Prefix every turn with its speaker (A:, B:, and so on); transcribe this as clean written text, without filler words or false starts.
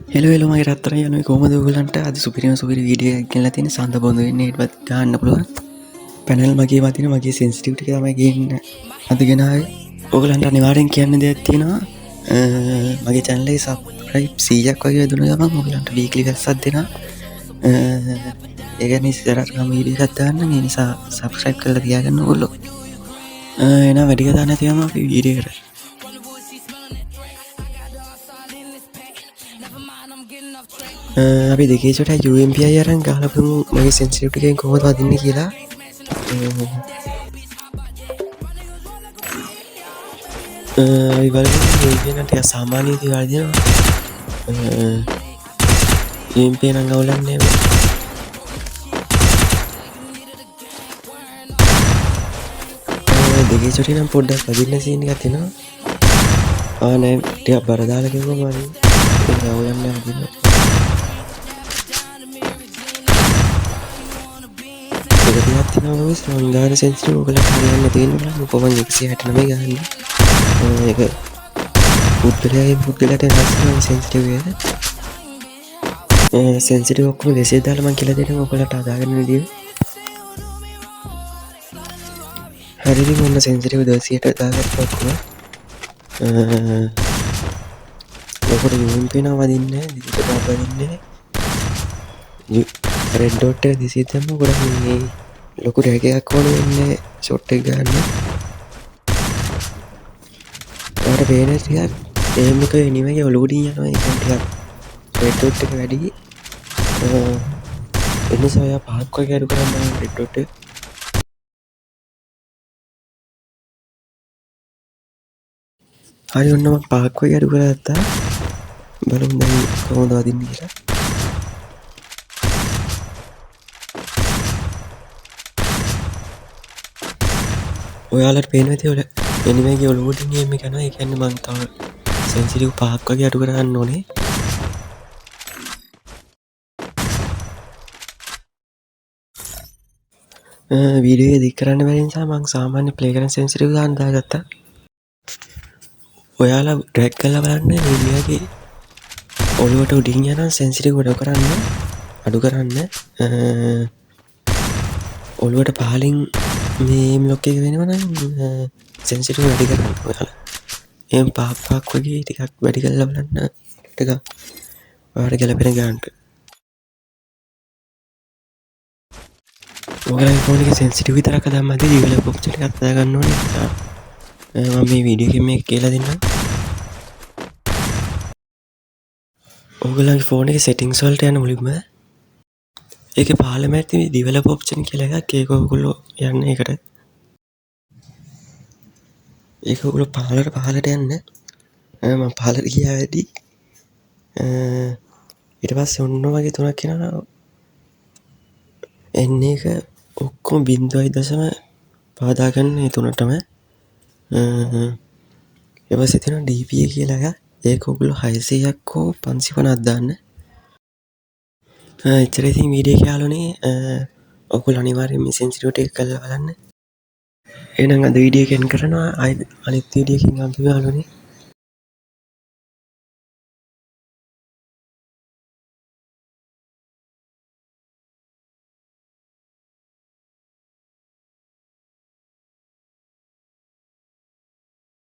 A: හෙලවෙල මගේ රත්තර යන කොමද ගලන්ට අද සුපිරිම සුපිරි වීඩිය ගෙල්ලා තියෙන සඳ බොඳ නටත් ගන්න පුළුවන් පැනල් මගේ මතින මගේ සෙන්සිටිවිටි තමයි ගන්න අදගෙනයි ඔගලන්ට අනිවාරෙන් කියන්න දෙයක් තියෙනවා මගේ චැනලේ සප්‍රයි් සීයක් වගේ දුන ගම ඔගලන්ට වීකලි වැස්සත් දෙෙන ඒගැනි සරටම වීඩිය ගත්තාන්න නිසා සබස්්‍රයිප් කල තියාගන්න ඔොල්ලො එන වැඩිගතාන තියම වීඩිය කර අපි දෙකේචට යම්පිය අරන් ගලපමු මගේ සෙන්සිටිකෙන් කොමත් වදින්න කියලා විවලට සාමානීති වර්දිනවා යම්පියන ගවලන්නේ දෙගේ චොටිනම් පොඩ්ඩක් පදින්න සීනි ගතිනවා ආනෑ ටියක් බරදාලකිව මරින් ගවලන්න ඇතින්න තින සංගාන සෙන්සිට ෝකල හරයන්න තියෙනවා පොවන් 169 ගන්න එක පුද්ගලයගේ පුද්ගලට නස්ම සෙන්සිටවේ සෙන්සිට ඔක්කම ලෙසේ දාලමන් කියල දෙන ඔකොලට අදාගන්න දිය හරිදි ඔන්න සෙන්සිටව දසියට දාගත් ඔක්කුව ලොකොට යුම්පෙන වදින්න දිට බාපදින්න රෙඩ්ඩෝට්ට දිසිතම ගොඩන්නේ ලොකු රැකයක් ඕන වෙන්න ෂොට්ටක් ගන්න ට පේනටියක් ඒමක නිවගේ ඔලෝඩී යනවා එකටියක් රෙඩ්ඩෝට් එක වැඩි එන්න සොය පහක්ව ගැඩු කරන්න රෙඩ්ඩෝට හරි ඔන්නම පාක්ව ගැඩු කරත්තා බලුම් දැයි කොහොදවාදින්න කියලා ඔයාලට පේනවති ඔල එනිමගේ ඔලුවට නියම කන එකන්න මංතාව සැන්සිරිව් පහක් වගේ අඩු කරන්න ඕනේ වීඩියෝ දි කරන්න බැරිනිසා මං සාමාන්‍ය ප්ලේ කරන සැන්සිරිව දාගත්තා ඔයාලා ඩ්‍රැක් කල්ල බලන්න වීඩියගේ ඔළුවට උඩින් යන සැන්සිරි ගොඩ කරන්න අඩු කරන්න ඔළුවට පහලින් මේ ලොක්ක එක වෙනවන සැන්සිට වැඩි කරන්න ඔයාල එම පාක් වගේ ටිකක් වැඩි කල්ල බලන්න ටක වාට ගැලපෙන ගාන්ට ඔගල ෆෝනික සැන්සිටි විතරක දම්මද ජීවල පොක්්චට කත්තාගන්න ඕන නිසා මේ වීඩියෝ මේ කියලා දෙන්න ඔගලගේ ෆෝන එක සෙටිං සල්ට යන මුලින්ම ඒක පාලම ඇති දිවල පොප්ෂන් කියල එකක් ඒකොකුල්ලො යන්න එකට ඒකුල පාලට පහලට යන්න පාලට කියා වැඩි ඉට පස් ඔන්න වගේ තුනක් කියෙන එන්නේ එක ඔක්කොම බින්දුවයි දසම පාදාගන්න තුනටම එව සිතින ඩීපිය කියලක ඒකොකුල 600ක් හෝ 550 අත්දාන්න එච්චරඉතින් වීඩිය යාලුනේ ඔකුල අනිවාරෙන් සෙන්සිටියට එක කල්ල බලන්න එනම් අද වීඩියකෙන් කරනවා අනිත් වීඩියකින් අන්තිම යාලුනේ